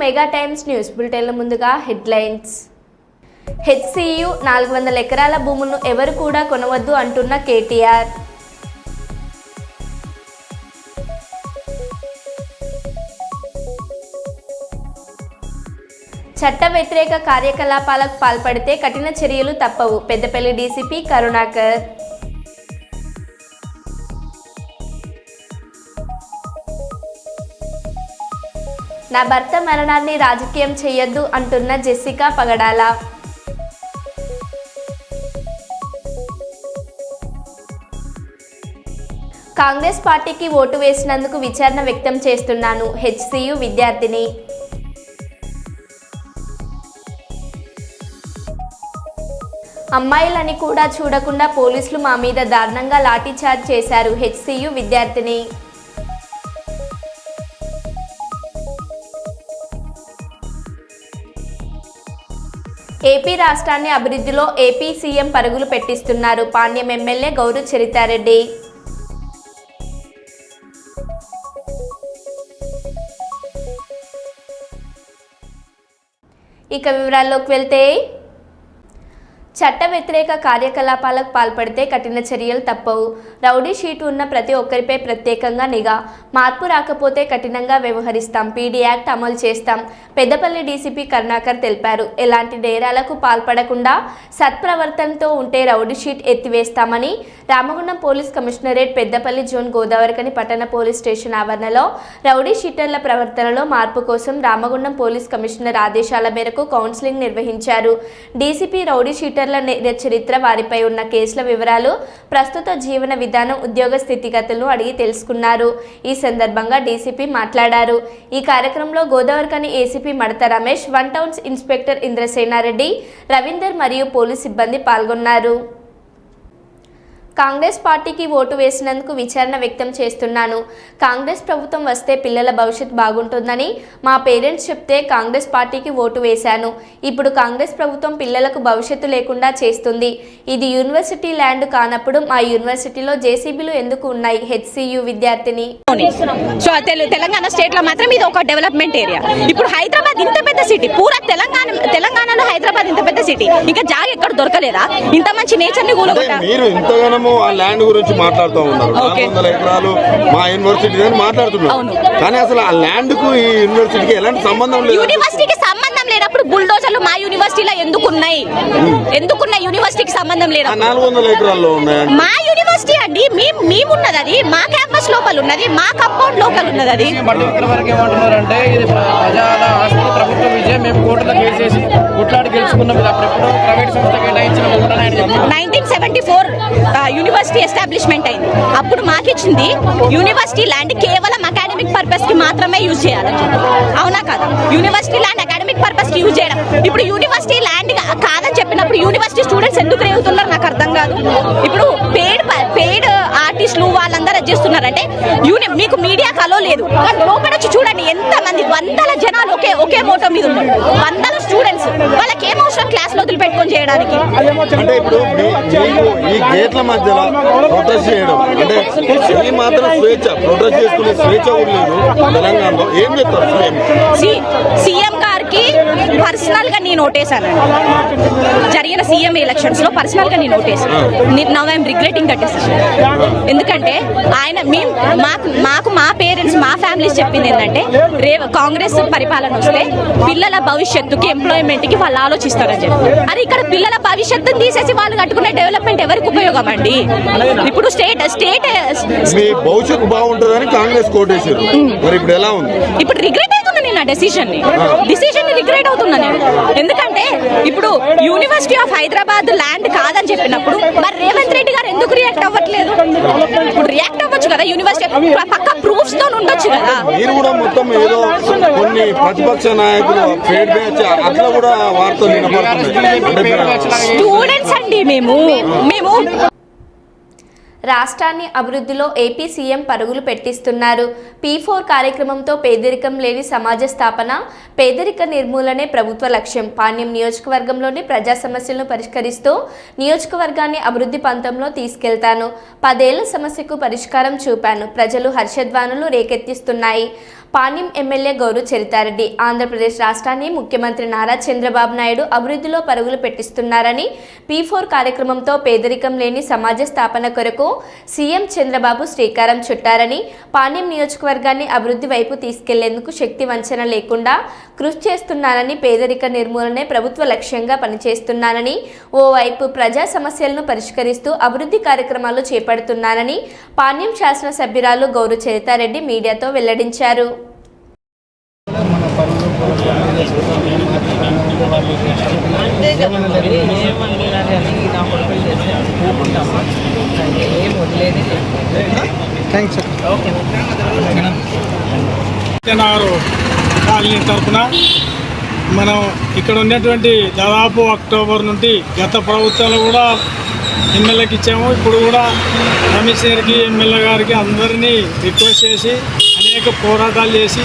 Mega times news బులెటిన్ల ముందుగా headlines. HCU 400 ఎకరాల భూములను ఎవరు కూడా కొనవద్దు అంటున్న కేటీఆర్. చట్ట వ్యతిరేక కార్యకలాపాలకు పాల్పడితే కఠిన చర్యలు తప్పవు. పెద్దపల్లి డీసీపీ కరుణాకర్. నా భర్త మరణాన్ని రాజకీయం చేయొద్దు అంటున్న జెసికా పగడాల. కాంగ్రెస్ పార్టీకి ఓటు వేసినందుకు విచారణ వ్యక్తం చేస్తున్నాను. హెచ్సియు విద్యార్థిని. అమ్మాయిలని కూడా చూడకుండా పోలీసులు మా మీద దారుణంగా లాఠీచార్జ్ చేశారు. హెచ్సియు విద్యార్థిని. ఏపీ రాష్ట్రాన్ని అభివృద్ధిలో ఏపీ సీఎం పరుగులు పెట్టిస్తున్నారు. పాణ్యం ఎమ్మెల్యే గౌరు చరితారెడ్డి. ఇక వివరాల్లోకి వెళ్తే, చట్ట వ్యతిరేక కార్యకలాపాలకు పాల్పడితే కఠిన చర్యలు తప్పవు. రౌడీ షీట్ ఉన్న ప్రతి ఒక్కరిపై ప్రత్యేకంగా నిఘా. మార్పు రాకపోతే కఠినంగా వ్యవహరిస్తాం. పీడీ యాక్ట్ అమలు చేస్తాం. పెద్దపల్లి డీసీపీ కరుణాకర్ తెలిపారు. ఎలాంటి నేరాలకు పాల్పడకుండా సత్ప్రవర్తనతో ఉంటే రౌడీ షీట్ ఎత్తివేస్తామని Ramagundam police commissionerate Peddapalli zone Godavarikhani పట్టణ పోలీస్ స్టేషన్ ఆవరణలో రౌడీ షీటర్ల ప్రవర్తనలో మార్పు కోసం రామగుండం పోలీస్ కమిషనర్ ఆదేశాల మేరకు కౌన్సిలింగ్ నిర్వహించారు. డీసీపీ రౌడీ షీటర్ల చరిత్ర, వారిపై ఉన్న కేసుల వివరాలు, ప్రస్తుత జీవన విధానం, ఉద్యోగ స్థితిగతులను అడిగి తెలుసుకున్నారు. ఈ సందర్భంగా డీసీపీ మాట్లాడారు. ఈ కార్యక్రమంలో గోదావరికని ఏసీపీ మడత రమేష్, 1 టౌన్స్ ఇన్స్పెక్టర్ ఇంద్రసేనారెడ్డి, రవీందర్ మరియు పోలీస్ సిబ్బంది పాల్గొన్నారు. కాంగ్రెస్ పార్టీకి ఓటు వేసినందుకు విచారణ వ్యక్తం చేస్తున్నాను. కాంగ్రెస్ ప్రభుత్వం వస్తే పిల్లల భవిష్యత్ బాగుంటుందని మా పేరెంట్స్ చెప్తే కాంగ్రెస్ పార్టీకి ఓటు వేశాను. ఇప్పుడు కాంగ్రెస్ ప్రభుత్వం పిల్లలకు భవిష్యత్తు లేకుండా చేస్తుంది. ఇది యూనివర్సిటీ ల్యాండ్ కానప్పుడు మా యూనివర్సిటీలో జేసీబీలు ఎందుకు ఉన్నాయి? హెచ్సియు విద్యార్థిని. సో తెలంగాణ స్టేట్ లో మాత్రం ఇది ఒక డెవలప్మెంట్ ఏరియా. ఇప్పుడు హైదరాబాద్ ఇంత పెద్ద సిటీ, పూరా తెలంగాణలో హైదరాబాద్ ఇంత పెద్ద సిటీ, ఇంకా జాగా ఎక్కడ దొరకలేదా? ఇంత మంచి నేచర్ ని కూలగొట్టారు. ఆ ల్యాండ్ గురించి మాట్లాడుతూ ఉన్నారు. 400 ఎకరాలు మా యూనివర్సిటీ అని మాట్లాడుతున్నారు. కానీ అసలు ఆ ల్యాండ్ కు ఈ యూనివర్సిటీకి ఎలాంటి సంబంధం లేదు. యూనివర్సిటీకి సంబంధం లేనప్పుడు బుల్డోజర్లు మా యూనివర్సిటీలో ఎందుకున్నాయి? యూనివర్సిటీకి సంబంధం లేదు. 400 ఎకరాల్లో ఉన్నాయి. మా యూనివర్సిటీ అండి, మేమున్నది అది మా క్యాంపస్ లోపల ఉన్నది, మా కంపౌండ్ లోపల ఉన్నది. అది ఏమంటున్నారంటే ఇది ప్రజల ఆస్తి, ప్రభుత్వ విజయం, మేము కోర్టులో కేసేసి కొట్లాడి గెలుచుకున్నాం. అప్పుడెప్పుడు ప్రైవేట్ సంస్థ కేటాయించిన 1974 యూనివర్సిటీ ఎస్టాబ్లిష్మెంట్ అయింది. అప్పుడు మాకిచ్చింది యూనివర్సిటీ ల్యాండ్ కేవలం అకాడమిక్ పర్పస్ కి మాత్రమే యూజ్ చేయాలని చెప్పి. అవునా కదా? యూనివర్సిటీ ల్యాండ్ అకాడమిక్ పర్పస్ కి యూజ్ చేయడం. ఇప్పుడు యూనివర్సిటీ ల్యాండ్ కాదని చెప్పినప్పుడు యూనివర్సిటీ స్టూడెంట్స్ ఎందుకు రేగుతున్నారు నాకు అర్థం కాదు. ఇప్పుడు పెయిడ్ ఆర్టిస్టులు వాళ్ళందరూ చేస్తున్నారంటే మీకు మీడియా కలో లేదు. లోపల వచ్చి చూడండి ఎంత మంది, వందల జనాలు ఒకే మోటో మీద ఉన్నారు. 100 స్టూడెంట్స్, వాళ్ళకి ఏమవసరం క్లాస్ లో వదిలిపెట్టుకొని చేయడానికి? అంటే ఇప్పుడు ఈ గేట్ల మధ్యలో ప్రొటెస్ట్ చేయడం అంటే ఈ మాత్రం స్వేచ్ఛ, ప్రొటెస్ట్ చేసుకునే స్వేచ్ఛ కూడా లేదు తెలంగాణలో. ఏం చెప్తారు సీఎం గారికి పర్సనల్ గా నేను ఓటేసానండి. జరిగిన సీఎం ఎలక్షన్స్ లో పర్సనల్ గా నేను ఓటేసాను. Now I'm regretting that decision. ఎందుకంటే ఆయన మాకు మా పేరెంట్స్, మా ఫ్యామిలీస్ చెప్పింది ఏంటంటే కాంగ్రెస్ పరిపాలన వస్తే పిల్లల భవిష్యత్తుకి, ఎంప్లాయ్మెంట్ కి వాళ్ళు ఆలోచిస్తారని చెప్పి. అది ఇక్కడ పిల్లల భవిష్యత్తుని తీసేసి వాళ్ళు కట్టుకునే డెవలప్మెంట్ ఎవరికి ఉపయోగం అండి? ఇప్పుడు స్టేట్ భవిష్యత్తు బాగుంటుందని కాంగ్రెస్ కోటేశారు. మరి ఇప్పుడు ఎలా ఉంది? ఇప్పుడు రిగ్రెట్ అవుతున్నా నేను ఆ డెసిషన్ ని రిగ్రెట్ అవుతున్నా నేను. ఎందుకంటే ఇప్పుడు యూనివర్సిటీ ఆఫ్ హైదరాబాద్ ల్యాండ్ కాదని చెప్పినప్పుడు మరి రేవంత్ రెడ్డి గారు ఎందుకు రియాక్ట్ అవ్వట్లేదు? ఇప్పుడు రియాక్ట్ అవ్వచ్చు కదా, యూనివర్సిటీ పక్క ప్రూఫ్స్ తో ఉండొచ్చు కదా. మీరు కూడా మొత్తం ఏదో కొన్ని ప్రతిపక్ష నాయకులు ఫేడ్ బ్యాచ్ అట్లా కూడా వార్తలు వినపడుతున్నాయి. స్టూడెంట్స్ అండి మేము. రాష్ట్రాన్ని అభివృద్ధిలో ఏపీ సీఎం పరుగులు పెట్టిస్తున్నారు. P4 కార్యక్రమంతో పేదరికం లేని సమాజ స్థాపన, పేదరిక నిర్మూలనే ప్రభుత్వ లక్ష్యం. పాణ్యం నియోజకవర్గంలోని ప్రజా సమస్యలను పరిష్కరిస్తూ నియోజకవర్గాన్ని అభివృద్ధి పంతంలో తీసుకెళ్తాను. 10 ఏళ్ల సమస్యకు పరిష్కారం చూపాను. ప్రజలు హర్షధ్వానులు రేకెత్తిస్తున్నాయి. పాణ్యం ఎమ్మెల్యే గౌరు చరితారెడ్డి ఆంధ్రప్రదేశ్ రాష్ట్రాన్ని ముఖ్యమంత్రి నారా చంద్రబాబు నాయుడు అభివృద్ధిలో పరుగులు పెట్టిస్తున్నారని P4 కార్యక్రమంతో పేదరికం లేని సమాజ స్థాపన కొరకు సీఎం చంద్రబాబు శ్రీకారం చుట్టారని పాణ్యం నియోజకవర్గాన్ని అభివృద్ధి వైపు తీసుకెళ్లేందుకు శక్తి వంచన లేకుండా కృషి చేస్తున్నానని పేదరిక నిర్మూలనే ప్రభుత్వ లక్ష్యంగా పనిచేస్తున్నానని ఓవైపు ప్రజా సమస్యలను పరిష్కరిస్తూ అభివృద్ధి కార్యక్రమాలు చేపడుతున్నానని పాణ్యం శాసనసభ్యురాలు గౌరు చరితారెడ్డి మీడియాతో వెల్లడించారు. కాలనీ తరఫున మనం ఇక్కడ ఉన్నటువంటి దాదాపు అక్టోబర్ నుండి గత ప్రభుత్వంలో కూడా ఎమ్మెల్యేకి ఇచ్చాము. ఇప్పుడు కూడా కమిషనర్కి ఎమ్మెల్యే గారికి అందరినీ రిక్వెస్ట్ చేసి అనేక పోరాటాలు చేసి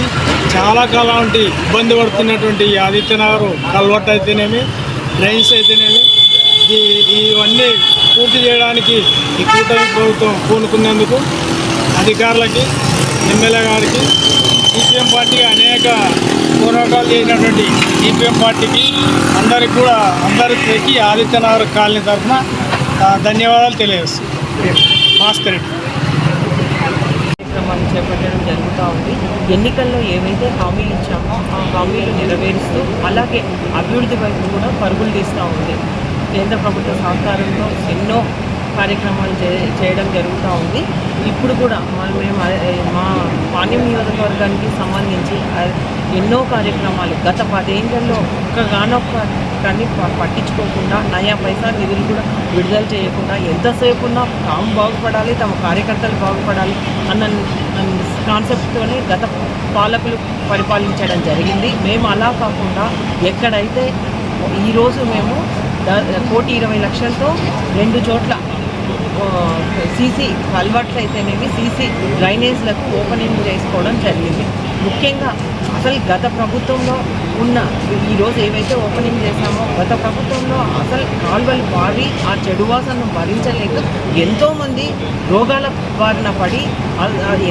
చాలా కాలం వంటి ఇబ్బంది పడుతున్నటువంటి ఆదిత్యనగర్ కల్వర్ట్ అయితేనేమి, డ్రైన్స్ అయితేనేమి, ఇవన్నీ పూర్తి చేయడానికి ఈ కూటమి ప్రభుత్వం పూనుకున్నందుకు అధికారులకి, ఎమ్మెల్యే గారికి, సిపిఎం పార్టీకి అనేక పోరాటాలు చేసినటువంటి సిపిఎం పార్టీకి అందరికీ ఆదిత్యనగర్ కాలనీ తరఫున ధన్యవాదాలు తెలియజేస్తున్నాం. భాస్కర్ రెడ్డి కార్యక్రమాలు చేపట్టడం జరుగుతూ ఉంది. ఎన్నికల్లో ఏవైతే హామీలు ఇచ్చామో ఆ హామీలు నెరవేరుస్తూ అలాగే అభివృద్ధి వైపు కూడా పరుగులు తీస్తూ ఉంది. కేంద్ర ప్రభుత్వ సహకారంతో ఎన్నో కార్యక్రమాలు చేయడం జరుగుతూ ఉంది. ఇప్పుడు కూడా మేము మా పాణ్యం నియోజకవర్గానికి సంబంధించి ఎన్నో కార్యక్రమాలు గత 10 ఏళ్లలో ఒక్కగానొక్క కానీ పట్టించుకోకుండా నయా పైసా నిధులు కూడా విడుదల చేయకుండా ఎంతసేపు ఉన్నా తాము బాగుపడాలి, తమ కార్యకర్తలు బాగుపడాలి అన్న కాన్సెప్ట్తోనే గత పాలకులు పరిపాలించడం జరిగింది. మేము అలా కాకుండా ఎక్కడైతే ఈరోజు మేము 1,20,00,000తో 2 చోట్ల సీసీ కల్వర్ట్లు అయితేనేమి సీసీ డ్రైనేజ్లకు ఓపెనింగ్ చేసుకోవడం జరిగింది. ముఖ్యంగా అసలు గత ప్రభుత్వంలో ఉన్న ఈరోజు ఏవైతే ఓపెనింగ్ చేశామో గత ప్రభుత్వంలో అసలు కాలువలు పారి ఆ చెడు వాసనను భరించలేక ఎంతోమంది రోగాల బారిన పడి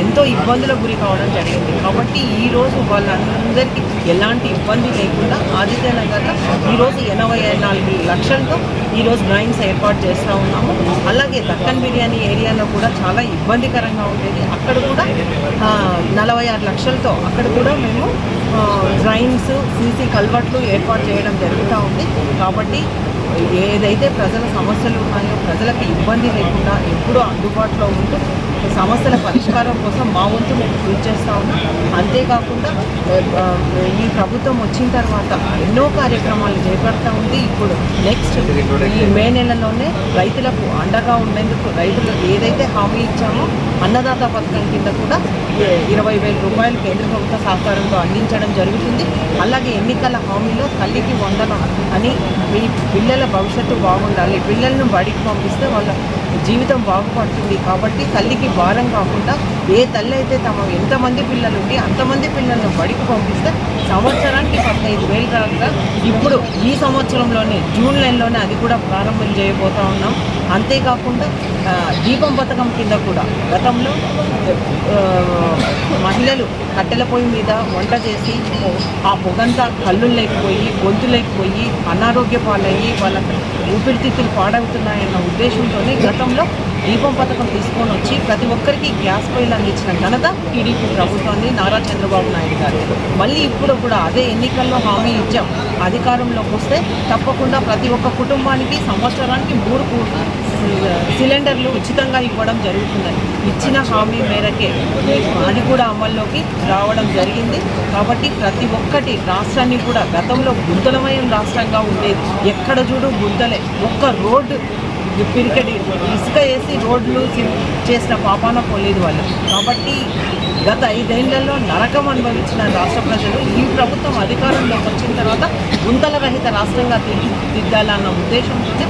ఎంతో ఇబ్బందులకు గురి కావడం జరిగింది. కాబట్టి ఈరోజు వాళ్ళందరికీ ఎలాంటి ఇబ్బంది లేకుండా ఆదిత్యనగర్లో ఈరోజు 84 లక్షలతో ఈరోజు డ్రైన్స్ ఏర్పాటు చేస్తూ ఉన్నాము. అలాగే దక్కన్ బిర్యానీ ఏరియాలో కూడా చాలా ఇబ్బందికరంగా ఉండేది. అక్కడ కూడా 46 లక్షలతో అక్కడ కూడా మేము డ్రైన్స్, సీసీ కల్వర్ట్లు ఏర్పాటు చేయడం జరుగుతూ ఉంది. కాబట్టి ఏదైతే ప్రజల సమస్యలు ఉన్నాయో ప్రజలకు ఇబ్బంది లేకుండా ఎప్పుడూ అందుబాటులో ఉంటూ సమస్యల పరిష్కారం కోసం మా వంతు మేము కృషి చేస్తూ ఉన్నాం. అంతేకాకుండా ఈ ప్రభుత్వం వచ్చిన తర్వాత ఎన్నో కార్యక్రమాలు చేపడుతూ ఉంది. ఇప్పుడు నెక్స్ట్ ఈ మే నెలలోనే రైతులకు అండగా ఉండేందుకు రైతులకు ఏదైతే హామీ ఇచ్చామో అన్నదాత పథకం కింద కూడా 20,000 రూపాయలు కేంద్ర ప్రభుత్వ సహకారంతో అందించడం జరుగుతుంది. అలాగే ఎన్నికల హామీలో తల్లికి వందనం అని మీ పిల్లల భవిష్యత్తు బాగుండాలి, పిల్లలను బడికి పంపిస్తే వాళ్ళ జీవితం బాగుపడుతుంది. కాబట్టి తల్లికి భారం కాకుండా ఏ తల్లి అయితే తమ ఎంతమంది పిల్లలు ఉండి అంతమంది పిల్లలను బడికి పంపిస్తే సంవత్సరానికి 15,000 దాకా ఇప్పుడు ఈ సంవత్సరంలోనే జూన్ నెలలోనే అది కూడా ప్రారంభం చేయబోతూ ఉన్నాం. అంతేకాకుండా దీపం పథకం కింద కూడా గతంలో మహిళలు కట్టెల పొయ్యి మీద వంట చేసి ఆ పొగంతా కళ్ళు లేకపోయి గొంతు లేకపోయి అనారోగ్య పాలయ్యి వాళ్ళ ఊపిరితిత్తులు పాడవుతున్నాయన్న ఉద్దేశంతోనే గతంలో దీపం పథకం తీసుకొని వచ్చి ప్రతి ఒక్కరికి గ్యాస్ పొయ్యిలు అందించిన ఘనత టీడీపీ ప్రభుత్వాన్ని నారా చంద్రబాబు నాయుడు గారు. మళ్ళీ ఇప్పుడు కూడా అదే ఎన్నికల్లో హామీ ఇచ్చాం. అధికారంలోకి వస్తే తప్పకుండా ప్రతి ఒక్క కుటుంబానికి సంవత్సరానికి 3 సిలిండర్లు ఉచితంగా ఇవ్వడం జరుగుతుందని ఇచ్చిన హామీ మేరకే అది కూడా అమల్లోకి రావడం జరిగింది. కాబట్టి ప్రతి ఒక్కటి రాష్ట్రాన్ని కూడా గతంలో గుంతలమయం రాష్ట్రంగా ఉండేది. ఎక్కడ చూడు గుంతలే, ఒక్క రోడ్డు పిరికెడి ఇసుక వేసి రోడ్లు చేసిన పాపాన పోలేదు వాళ్ళు. కాబట్టి గత 5 ఏళ్లలో నరకం అనుభవించిన రాష్ట్ర ప్రజలు ఈ ప్రభుత్వం అధికారంలోకి వచ్చిన తర్వాత గుంతల రహిత రాష్ట్రంగా తీర్చిదిద్దాలన్న ఉద్దేశంతో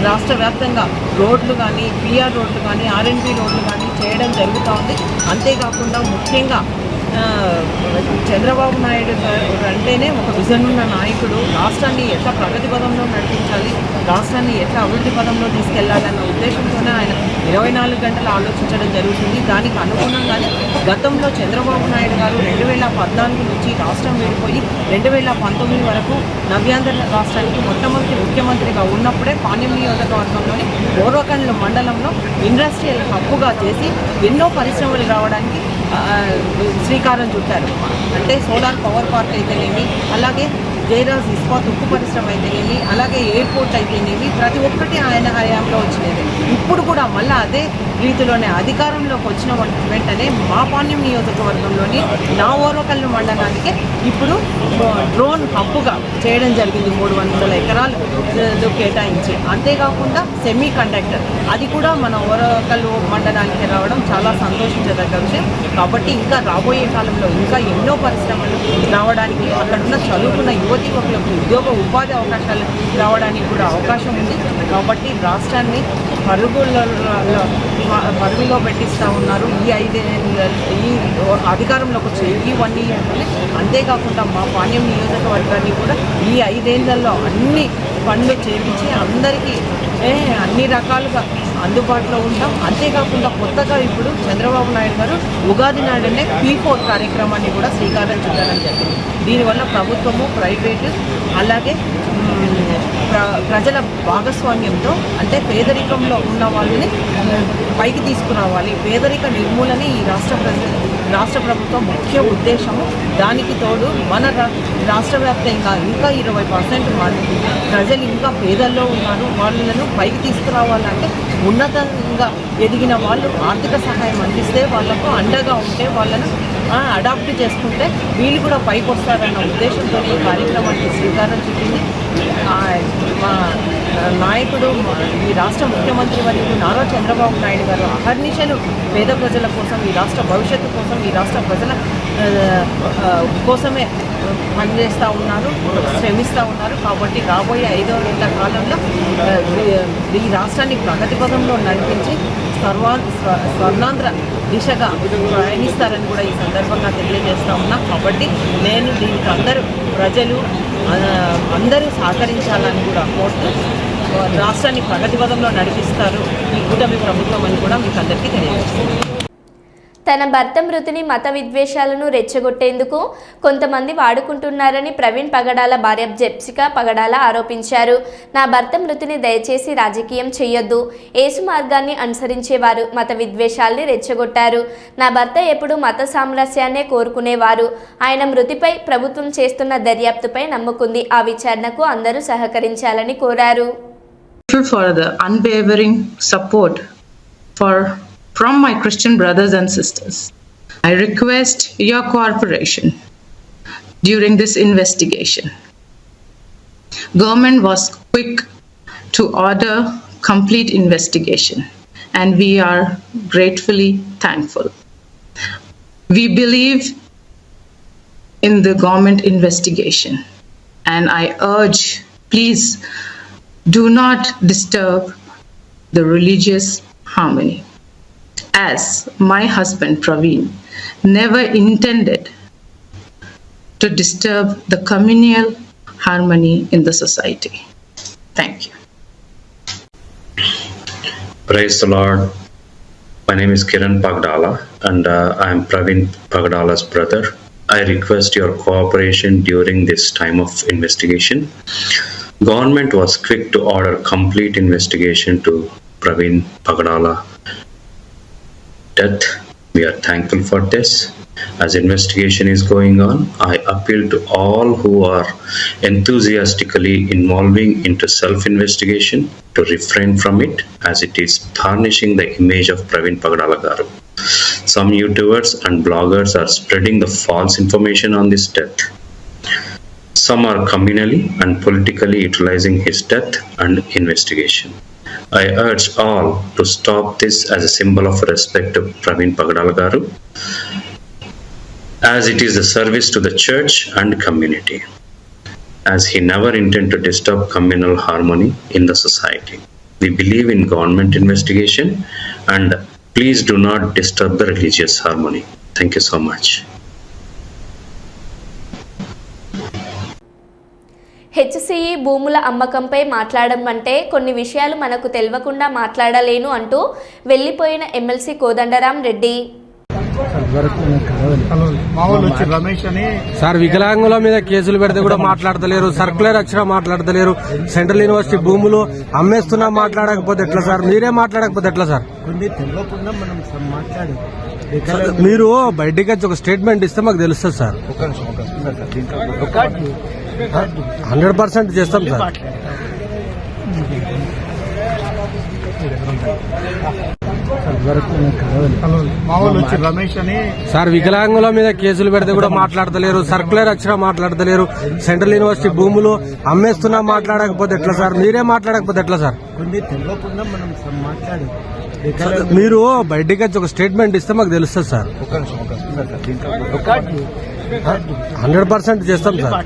రాష్ట్ర వ్యాప్తంగా రోడ్లు కానీ, పిఆర్ రోడ్లు కానీ, ఆర్ఎన్బి రోడ్లు కానీ చేయడం జరుగుతూ ఉంది. అంతేకాకుండా ముఖ్యంగా చంద్రబాబు నాయుడు అంటేనే ఒక విజన్ ఉన్న నాయకుడు. రాష్ట్రాన్ని ఎట్లా ప్రగతి పదంలో నడిపించాలి, రాష్ట్రాన్ని ఎట్లా అభివృద్ధి పదంలో తీసుకెళ్లాలన్న ఉద్దేశంతోనే ఆయన 24 గంటలు ఆలోచించడం జరుగుతుంది. దానికి అనుగుణంగానే గతంలో చంద్రబాబు నాయుడు గారు 2014 నుంచి రాష్ట్రం విడిపోయి 2019 వరకు నవ్యాంధ్ర రాష్ట్రానికి మొట్టమొదటి ముఖ్యమంత్రిగా ఉన్నప్పుడే పాణ్యం నియోజకవర్గంలోని ఓర్వకల్లు మండలంలో ఇండస్ట్రియల్ హబ్బుగా చేసి ఎన్నో పరిశ్రమలు రావడానికి శ్రీకారం చుట్టారు. అంటే సోలార్ పవర్ పార్క్ అయితేనేమి, అలాగే జయరాజ్ ఇస్పాత్ ఉక్కు పరిశ్రమ అయితేనేమి, అలాగే ఎయిర్పోర్ట్ అయితేనేమి, ప్రతి ఒక్కటి ఆయన హయాంలో వచ్చినది. ఇప్పుడు కూడా మళ్ళీ అదే రీతిలోనే అధికారంలోకి వచ్చిన వెంటనే మా పాణ్యం నియోజకవర్గంలోని నా ఓర్వకల్లు మండలానికి ఇప్పుడు డ్రోన్ హబ్బుగా చేయడం జరిగింది. 300 ఎకరాలు కేటాయించి, అంతేకాకుండా సెమీ కండక్టర్ అది కూడా మన ఓర్వకల్లు మండలానికి రావడం చాలా సంతోషించదగ్గ విషయం. కాబట్టి ఇంకా రాబోయే కాలంలో ఇంకా ఎన్నో పరిశ్రమలు రావడానికి, అక్కడున్న చదువుకున్న యువతి యువకులకు ఉద్యోగ ఉపాధి అవకాశాలు రావడానికి కూడా అవకాశం ఉంది. కాబట్టి రాష్ట్రాన్ని పరుగులో పెట్టిస్తూ ఉన్నారు ఈ అధికారంలోకి వచ్చే ఈ 1 ఇయర్లోనే. అంతేకాకుండా మా పాణ్యం నియోజకవర్గాన్ని కూడా ఈ 5 ఏళ్లలో అన్ని పనులు చేయించి అందరికీ అన్ని రకాలుగా అందుబాటులో ఉంటాం. అంతేకాకుండా కొత్తగా ఇప్పుడు చంద్రబాబు నాయుడు గారు ఉగాది నాడునే P4 కార్యక్రమాన్ని కూడా శ్రీకారం చుట్టడం జరిగింది. దీనివల్ల ప్రభుత్వము, ప్రైవేటు, అలాగే ప్రజల భాగస్వామ్యంతో, అంటే పేదరికంలో ఉన్న వాళ్ళని పైకి తీసుకురావాలి, పేదరిక నిర్మూలనే ఈ రాష్ట్ర ప్రభుత్వం ముఖ్య ఉద్దేశము. దానికి తోడు మన రాష్ట్ర వ్యాప్తంగా ఇంకా 20% ప్రజలు ఇంకా పేదల్లో ఉన్నారు. వాళ్ళను పైకి తీసుకురావాలంటే ఉన్నతంగా ఎదిగిన వాళ్ళు ఆర్థిక సహాయం అందిస్తే, వాళ్లకు అండగా ఉంటే, వాళ్ళను అడాప్ట్ చేసుకుంటే వీళ్ళు కూడా పైకి వస్తారన్న ఉద్దేశంతో ఈ కార్యక్రమానికి శ్రీకారం చుట్టింది. మా నాయకుడు, ఈ రాష్ట్ర ముఖ్యమంత్రి వర్యులు నారా చంద్రబాబు నాయుడు గారు అహర్నిశలు పేద ప్రజల కోసం, ఈ రాష్ట్ర భవిష్యత్తు కోసం, ఈ రాష్ట్ర ప్రజల కోసమే పనిచేస్తూ ఉన్నారు, శ్రమిస్తూ ఉన్నారు. కాబట్టి రాబోయే 5 ఏళ్ల కాలంలో ఈ రాష్ట్రాన్ని ప్రగతి పదంలో నడిపించి స్వర్ణాంధ్ర దిశగా ప్రయాణిస్తారని కూడా ఈ సందర్భంగా తెలియజేస్తూ ఉన్నా. కాబట్టి నేను దీనికి ప్రజలు అందరూ సహకరించాలని కూడా కోరుతూ రాష్ట్రాన్ని ప్రగతి పదంలో నడిపిస్తారు ఈ కూటమి ప్రభుత్వం అని కూడా మీకు అందరికీ తెలియజేస్తాను. తన భర్త మృతిని మత విద్వేషాలను రెచ్చగొట్టేందుకు కొంతమంది వాడుకుంటున్నారని ప్రవీణ్ పగడాల భార్య జెప్సికా పగడాల ఆరోపించారు. నా భర్త మృతిని దయచేసి రాజకీయం చేయొద్దు, యేసు మార్గాన్ని అనుసరించేవారు మత విద్వేషాల్ని రెచ్చగొట్టారు. నా భర్త ఎప్పుడూ మత సామరస్యాన్నే కోరుకునేవారు. ఆయన మృతిపై ప్రభుత్వం చేస్తున్న దర్యాప్తుపై నమ్ముకుంది. ఆ విచారణకు అందరూ సహకరించాలని కోరారు. For the unwavering support from my Christian brothers and sisters, I request your cooperation during this investigation. Government was quick to order complete investigation, and we are gratefully thankful. We believe in the government investigation, and I urge, please do not disturb the religious harmony, as my husband Praveen never intended to disturb the communal harmony in the society. Thank you. Praise the Lord. My name is Kiran Pagdala, and I am Praveen Pagdala's brother. I request your cooperation during this time of investigation. Government was quick to order complete investigation to Praveen Pagdala death. We are thankful for this. As investigation is going on, I appeal to all who are enthusiastically involving into self-investigation to refrain from it, as it is tarnishing the image of Praveen Pagdala garu. Some YouTubers and bloggers are spreading the false information on this death. Some are communally and politically utilizing his death and investigation. I urge all to stop this as a symbol of respect to Praveen Pagdala garu, as it is a service to the church and community, as he never intended to disturb communal harmony in the society. We believe in government investigation, and please do not disturb the religious harmony. Thank you so much. హెచ్సిఈ భూముల అమ్మకంపై మాట్లాడడం అంటే కొన్ని విషయాలు మనకు తెలియకుండా మాట్లాడలేను అంటూ వెళ్లిపోయిన MLC Kodandaram Reddy. Sir వికలాంగుల మీద కేసులు పెడితే కూడా మాట్లాడతలేరు, సర్కులర్ వచ్చినా మాట్లాడతలేరు, సెంట్రల్ యూనివర్సిటీ భూములు అమ్మేస్తున్నా మాట్లాడకపోతే ఎట్లా సార్? మీరే మాట్లాడకపోతే ఎట్లా సార్? మీరు బయటికి వచ్చి ఒక స్టేట్మెంట్ ఇస్తే మాకు తెలుస్తుంది సార్. 100% చేస్తాం సార్. సార్ వికలాంగుల మీద కేసులు పెడితే కూడా మాట్లాడతలేరు, సర్కులర్ వచ్చినా మాట్లాడతలేరు, సెంట్రల్ యూనివర్సిటీ భూములు అమ్మేస్తున్నా మాట్లాడకపోతే ఎట్లా సార్? మీరే మాట్లాడకపోతే ఎట్లా సార్? మీరు బయటికి వచ్చి ఒక స్టేట్మెంట్ ఇస్తే మాకు తెలుస్తుంది సార్. 100% చేస్తాం సార్.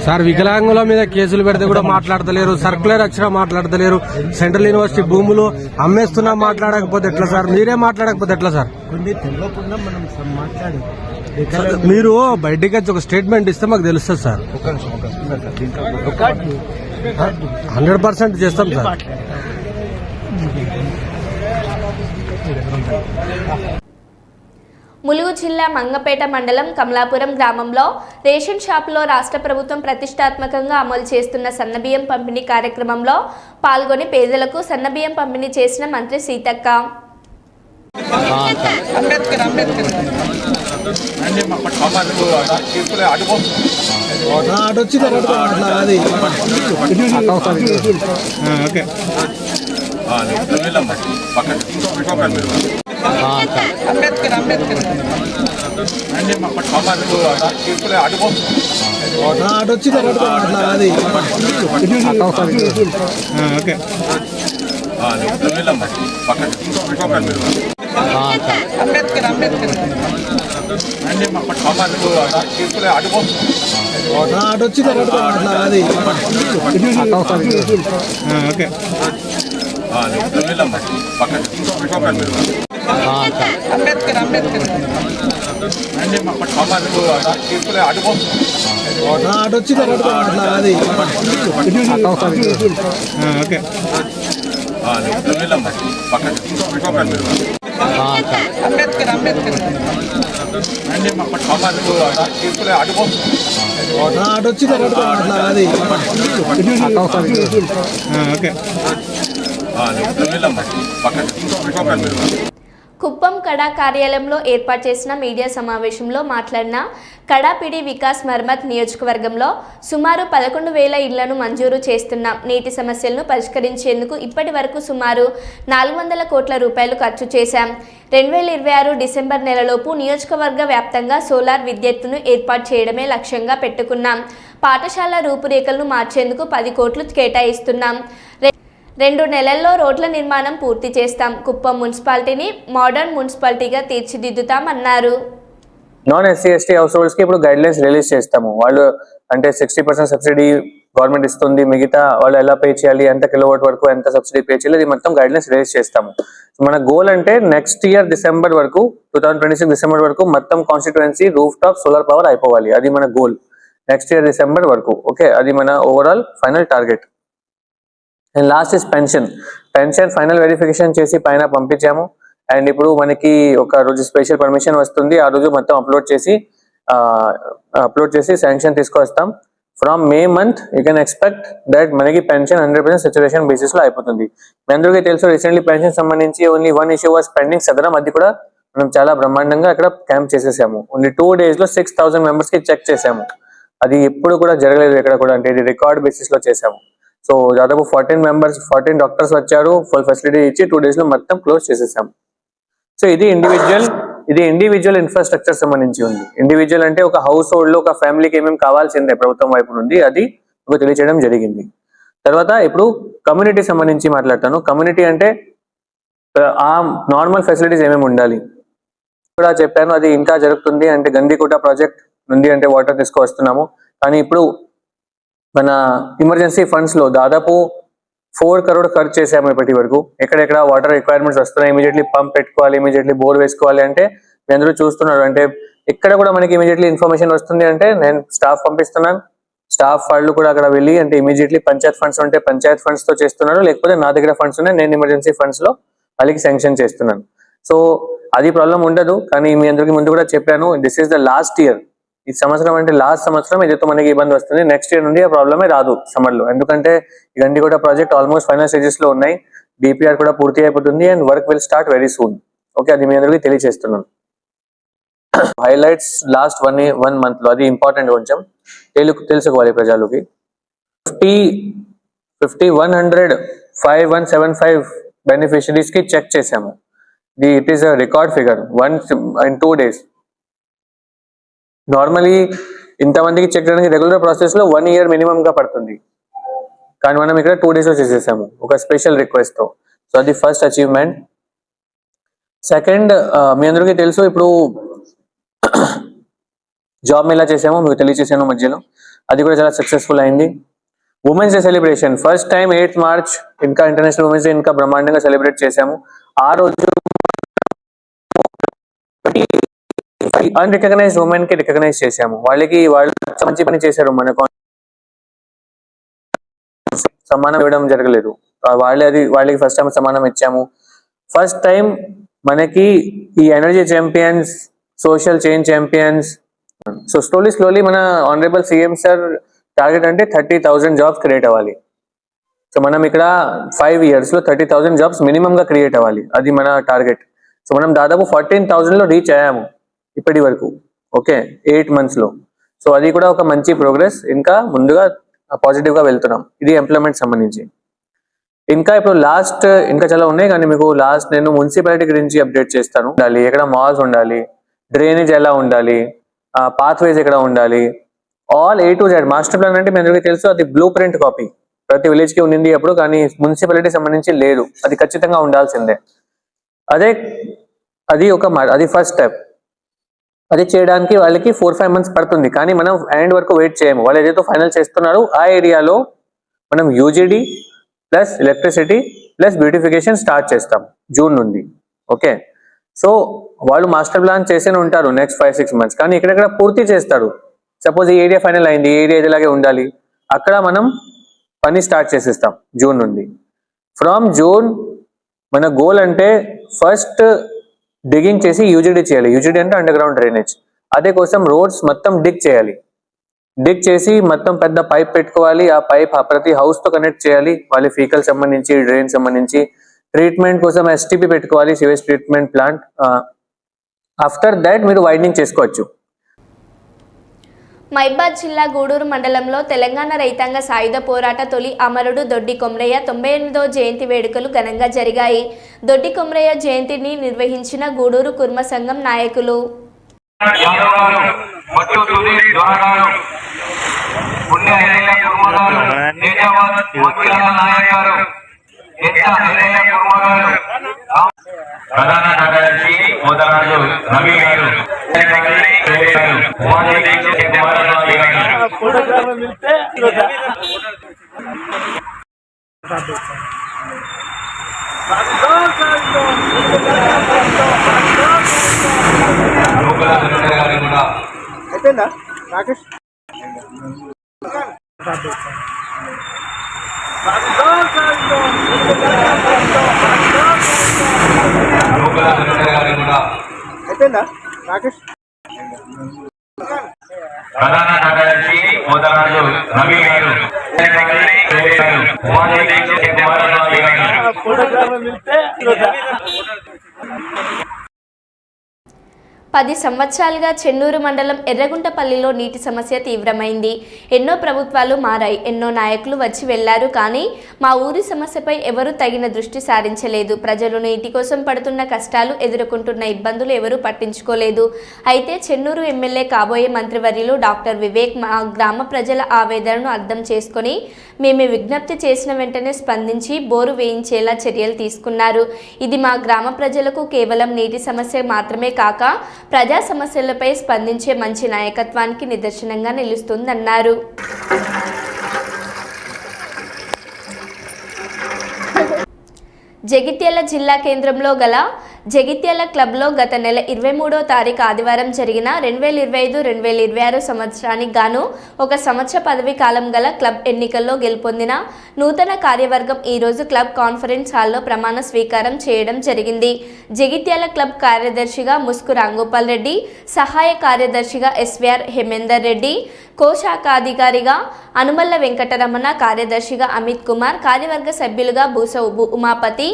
సార్ వికలాంగుల మీద కేసులు పెడితే కూడా మాట్లాడతలేరు, సర్కులర్ వచ్చినా మాట్లాడతలేరు, సెంట్రల్ యూనివర్సిటీ భూములు అమ్మేస్తున్నా మాట్లాడకపోతే ఎట్లా సార్? మీరే మాట్లాడకపోతే ఎట్లా సార్? మీరు బయటికి వచ్చి ఒక స్టేట్మెంట్ ఇస్తే మాకు తెలుస్తుంది సార్. 100% చేస్తాం సార్. ములుగు జిల్లా మంగపేట మండలం కమలాపురం గ్రామంలో రేషన్ షాపులో రాష్ట్ర ప్రభుత్వం ప్రతిష్టాత్మకంగా అమలు చేస్తున్న సన్నబియ్యం పంపిణీ కార్యక్రమంలో పాల్గొని పేదలకు సన్నబియ్యం పంపిణీ చేసిన మంత్రి సీతక్క. కుప్పం కడా కార్యాలయంలో ఏర్పాటు చేసిన మీడియా సమావేశంలో మాట్లాడిన కడాపిడి వికాస్ మర్మత్ నియోజకవర్గంలో సుమారు 11,000 ఇళ్లను మంజూరు చేస్తున్నాం. నీటి సమస్యలను పరిష్కరించేందుకు ఇప్పటి వరకు సుమారు 400 కోట్ల రూపాయలు ఖర్చు చేశాం. 2026 డిసెంబర్ నెలలోపు నియోజకవర్గ వ్యాప్తంగా సోలార్ విద్యుత్తును ఏర్పాటు చేయడమే లక్ష్యంగా పెట్టుకున్నాం. పాఠశాల రూపురేఖలను మార్చేందుకు 10 కోట్లు కేటాయిస్తున్నాం. 2 నెలల్లో రోడ్ల నిర్మాణం పూర్తి చేస్తాం. కుప్పం మున్సిపాలిటీని మోడర్న్ మున్సిపాలిటీగా తీర్చిదిద్దుతామన్నారు. Non SC ST households కి ఇప్పుడు గైడ్ లైన్స్ రిలీజ్ చేస్తాము. వాళ్ళు అంటే 60% సబ్సిడీ గవర్నమెంట్ ఇస్తుంది, మిగతా వాళ్ళు ఎలా పే చేయాలి, ఎంత కిలోవాట్ వరకు ఎంత సబ్సిడీ పే చేయాలి, ఇది మొత్తం గైడ్ లైన్స్ రిలీజ్ చేస్తాము. మన గోల్ అంటే నెక్స్ట్ ఇయర్ డిసెంబర్ వరకు 2026 డిసెంబర్ వరకు మొత్తం constituency roof top solar power అయిపోవాలి. అది మన గోల్ నెక్స్ట్ ఇయర్ డిసెంబర్ వరకు. ఓకే, అది మన overall final target. And last is pension final verification చేసి పైన పంపించాము. అండ్ ఇప్పుడు మనకి ఒక రోజు స్పెషల్ పర్మిషన్ వస్తుంది. ఆ రోజు మొత్తం అప్లోడ్ చేసి శాంక్షన్ తీసుకొస్తాం. From May month you can expect that మనకి పెన్షన్ 100% సాచురేషన్ బేసిస్ లో అయిపోతుంది. మీ అందరికీ తెలుసు రీసెంట్లీ పెన్షన్ సంబంధించి ఓన్లీ 1 ఇష్యూ వాస్ పెండింగ్ సదరం. అది కూడా మనం చాలా బ్రహ్మాండంగా అక్కడ క్యాంప్ చేసేసాము. ఓన్లీ 2 days లో 6,000 members కి చెక్ చేసాము. అది ఎప్పుడు కూడా జరగలేదు ఎక్కడ కూడా, అంటే ఇది రికార్డ్ బేసిస్ లో చేసాము. సో దాదాపు 14 డాక్టర్స్ వచ్చారు, ఫుల్ ఫెసిలిటీ ఇచ్చి 2 days లో మొత్తం క్లోజ్ చేసేసాము. సో ఇది ఇండివిజువల్ ఇన్ఫ్రాస్ట్రక్చర్ సంబంధించి ఉంది. ఇండివిజువల్ అంటే ఒక హౌస్ హోల్డ్ లో ఒక ఫ్యామిలీకి ఏమేమి కావాల్సిందే ప్రభుత్వం వైపు నుండి అది మీకు తెలియచేయడం జరిగింది. తర్వాత ఇప్పుడు కమ్యూనిటీ సంబంధించి మాట్లాడతాను. కమ్యూనిటీ అంటే ఆ నార్మల్ ఫెసిలిటీస్ ఏమేమి ఉండాలి కూడా చెప్పాను. అది ఇంకా జరుగుతుంది. అంటే గండికోట ప్రాజెక్ట్ నుండి అంటే వాటర్ తీసుకువస్తున్నాము. కానీ ఇప్పుడు మన ఎమర్జెన్సీ ఫండ్స్ లో దాదాపు 4 crore ఖర్చు చేసాము ఇప్పటి వరకు. ఎక్కడెక్కడ వాటర్ రిక్వైర్మెంట్స్ వస్తున్నాయి, ఇమీడియట్లీ పంప్ పెట్టుకోవాలి, ఇమీడియట్లీ బోర్ వేసుకోవాలి అంటే మీ అందరూ చూస్తున్నారు. అంటే ఇక్కడ కూడా మనకి ఇమీడియట్లీ ఇన్ఫర్మేషన్ వస్తుంది అంటే నేను స్టాఫ్ పంపిస్తున్నాను, స్టాఫ్ వాళ్ళు కూడా అక్కడ వెళ్ళి అంటే ఇమీడియట్లీ పంచాయత్ ఫండ్స్ ఉంటే పంచాయత్ ఫండ్స్ తో చేస్తున్నారు, లేకపోతే నా దగ్గర ఫండ్స్ ఉన్నాయి నేను ఎమర్జెన్సీ ఫండ్స్ లో వాళ్ళకి శాంక్షన్ చేస్తున్నాను. సో అది ప్రాబ్లం ఉండదు. కానీ మీ అందరికి ముందు కూడా చెప్పాను, this is the last year. ఈ సంవత్సరం అంటే లాస్ట్ సంవత్సరం ఇదితో మనకి ఇబ్బంది వస్తుంది. నెక్స్ట్ ఇయర్ నుండి ఆ ప్రాబ్లమే రాదు సమ్మర్ లో, ఎందుకంటే ఈ Gandikota project almost final stages లో ఉన్నాయి. డిపిఆర్ కూడా పూర్తి అయిపోతుంది and work will start very soon. Okay, అది మీ అందరికి తెలియజేస్తున్నాను. హైలైట్స్ లాస్ట్ 1 month లో, అది ఇంపార్టెంట్ కొంచెం తెలుసుకోవాలి ప్రజలకి. 5175 బెనిఫిషరీస్ కి చెక్ చేసాము. It is a record figure, 2 days. Normally ఇంతమందికి చెక్ చేయడానికి రెగ్యులర్ ప్రాసెస్ లో 1 year మినిమం గా పడుతుంది, కానీ మనం ఇక్కడ 2 days లో చేసేసాము ఒక స్పెషల్ రిక్వెస్ట్ తో. సో అది ఫస్ట్ అచీవ్మెంట్. సెకండ్, మీ అందరికీ తెలుసు ఇప్పుడు జాబ్ మేళా చేసాము, మీకు తెలియజేసాను మధ్యలో, అది కూడా చాలా సక్సెస్ఫుల్ అయింది. Women's day celebration first time 8th March ఇంకా ఇంటర్నేషనల్ ఉమెన్స్ డే ఇంకా బ్రహ్మాండంగా సెలబ్రేట్ చేసాము. ఆ రోజు అన్రికగ్నైజ్డ్ ఉమెన్ కి రికగ్నైజ్ చేసాము. వాళ్ళు మంచి పని చేశారు, మనకు సమానం ఇవ్వడం జరగలేదు, వాళ్ళకి ఫస్ట్ టైం సమానం ఇచ్చాము. ఫస్ట్ టైం మనకి ఈ energy champions, social change champions. So slowly మన ఆనరబుల్ సీఎం సార్ టార్గెట్ అంటే 30,000 జాబ్స్ క్రియేట్ అవ్వాలి. సో మనం ఇక్కడ 5 years లో 30,000 జాబ్స్ మినిమం గా క్రియేట్ అవ్వాలి, అది మన టార్గెట్. సో మనం దాదాపు 14,000 లో రీచ్ అయ్యాము ఇప్పటి వరకు. ఓకే, 8 months లో. సో అది కూడా ఒక మంచి ప్రోగ్రెస్. ఇంకా ముందుగా పాజిటివ్ గా వెళ్తున్నాం. ఇది ఎంప్లాయ్మెంట్ సంబంధించి. ఇంకా ఇప్పుడు లాస్ట్ ఇంకా చాలా ఉన్నాయి, కానీ మీకు లాస్ట్ నేను మున్సిపాలిటీ గురించి అప్డేట్ చేస్తాను. ఎక్కడ మాల్స్ ఉండాలి, డ్రైనేజ్ ఎలా ఉండాలి, పాత్వేస్ ఎక్కడ ఉండాలి, all A to Z. Master plan అంటే మీ అందరికీ తెలుసు, అది బ్లూ ప్రింట్ కాపీ ప్రతి విలేజ్ కి ఉండింది అప్పుడు, కానీ మున్సిపాలిటీ సంబంధించి లేదు, అది ఖచ్చితంగా ఉండాల్సిందే. అది ఫస్ట్ స్టెప్. అది చేయడానికి వాళ్ళకి 4-5 months పడుతుంది, కానీ మనం ఎండ్ వరకు వెయిట్ చేయము. వాళ్ళు ఏదైతే ఫైనల్ చేస్తున్నారు ఆ ఏరియాలో మనం UGD plus electricity plus beautification start చేస్తాం జూన్ నుండి. ఓకే, సో వాళ్ళు మాస్టర్ ప్లాన్ చేసేనే ఉంటారు నెక్స్ట్ 5-6 months, కానీ ఇక్కడెక్కడ పూర్తి చేస్తారు. సపోజ్ ఈ ఏరియా ఫైనల్ అయింది, ఈ ఏరియా ఇలాగే ఉండాలి, అక్కడ మనం పని స్టార్ట్ చేసేస్తాం జూన్ నుండి. ఫ్రమ్ జూన్ మన గోల్ అంటే ఫస్ట్ డిగింగ్ చేసి యూజీడీ చేయాలి. యూజీడీ అంటే అండర్ గ్రౌండ్ డ్రైనేజ్. అదే కోసం రోడ్స్ మొత్తం డిగ్ చేయాలి. డిగ్ చేసి మొత్తం పెద్ద పైప్ పెట్టుకోవాలి. ఆ పైప్ ప్రతి హౌస్ తో కనెక్ట్ చేయాలి, వాళ్ళ వెహికల్ సంబంధించి, డ్రైన్ సంబంధించి. ట్రీట్మెంట్ కోసం STP పెట్టుకోవాలి, sewage treatment plant. After that మీరు వైడనింగ్ చేసుకోవచ్చు. మైబాద్ జిల్లా గూడూరు మండలంలో తెలంగాణ రైతాంగ సాయుధ పోరాట తొలి అమరుడు దొడ్డి కొమరయ్య 98వ జయంతి వేడుకలు ఘనంగా జరిగాయి. దొడ్డి కొమరయ్య జయంతిని నిర్వహించిన గూడూరు కుర్మ సంఘం నాయకులు. ప్రధాన కార్యదర్శి మోదరాజు రవి గారు, అయిపోయిందా రాకేష్? అయిపోయిందా రాకేష్? ప్రధాన కార్యదర్శి మోదరాజు రవి గారు, 10 సంవత్సరాలుగా చెన్నూరు మండలం ఎర్రగుంటపల్లిలో నీటి సమస్య తీవ్రమైంది. ఎన్నో ప్రభుత్వాలు మారాయి, ఎన్నో నాయకులు వచ్చి వెళ్లారు, కానీ మా ఊరి సమస్యపై ఎవరూ తగిన దృష్టి సారించలేదు. ప్రజలు నీటి కోసం పడుతున్న కష్టాలు, ఎదుర్కొంటున్న ఇబ్బందులు ఎవరూ పట్టించుకోలేదు. అయితే చెన్నూరు ఎమ్మెల్యే కాబోయే మంత్రివర్యులు డాక్టర్ వివేక్ మా గ్రామ ప్రజల ఆవేదనను అర్థం చేసుకొని మేము విజ్ఞప్తి చేసిన వెంటనే స్పందించి బోరు వేయించేలా చర్యలు తీసుకున్నారు. ఇది మా గ్రామ ప్రజలకు కేవలం నీటి సమస్య మాత్రమే కాక ప్రజా సమస్యలపై స్పందించే మంచి నాయకత్వానికి నిదర్శనంగా నిలుస్తుందన్నారు. జగిత్యాల జిల్లా కేంద్రంలో గల జగిత్యాల క్లబ్లో గత నెల 23వ తారీఖు ఆదివారం జరిగిన 2025-2026 సంవత్సరానికి గాను ఒక సంవత్సర పదవీ కాలం గల క్లబ్ ఎన్నికల్లో గెలుపొందిన నూతన కార్యవర్గం ఈరోజు క్లబ్ కాన్ఫరెన్స్ హాల్లో ప్రమాణ స్వీకారం చేయడం జరిగింది. జగిత్యాల క్లబ్ కార్యదర్శిగా ముస్కు రాంగోపాల్ రెడ్డి, సహాయ కార్యదర్శిగా ఎస్వీఆర్ హేమేందర్ రెడ్డి, కోశాఖాధికారిగా అనుమల్ల వెంకటరమణ, కార్యదర్శిగా అమిత్ కుమార్, కార్యవర్గ సభ్యులుగా బూస ఉమాపతి,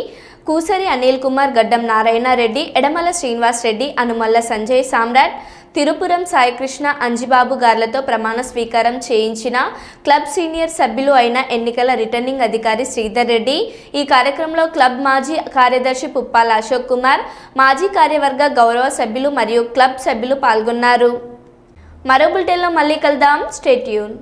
కూసరి అనిల్ కుమార్, గడ్డం నారాయణ రెడ్డి, ఎడమల శ్రీనివాస్ రెడ్డి, అనుమల్ల సంజయ్ సామ్రాట్, తిరుపురం సాయికృష్ణ, అంజిబాబు గార్లతో ప్రమాణ స్వీకారం చేయించిన క్లబ్ సీనియర్ సభ్యులు అయిన ఎన్నికల రిటర్నింగ్ అధికారి శ్రీధర్ రెడ్డి. ఈ కార్యక్రమంలో క్లబ్ మాజీ కార్యదర్శి పుప్పాల అశోక్ కుమార్, మాజీ కార్యవర్గ గౌరవ సభ్యులు మరియు క్లబ్ సభ్యులు పాల్గొన్నారు. మరో బులెటిన్లో మళ్ళీ కలుద్దాం. Stay tune.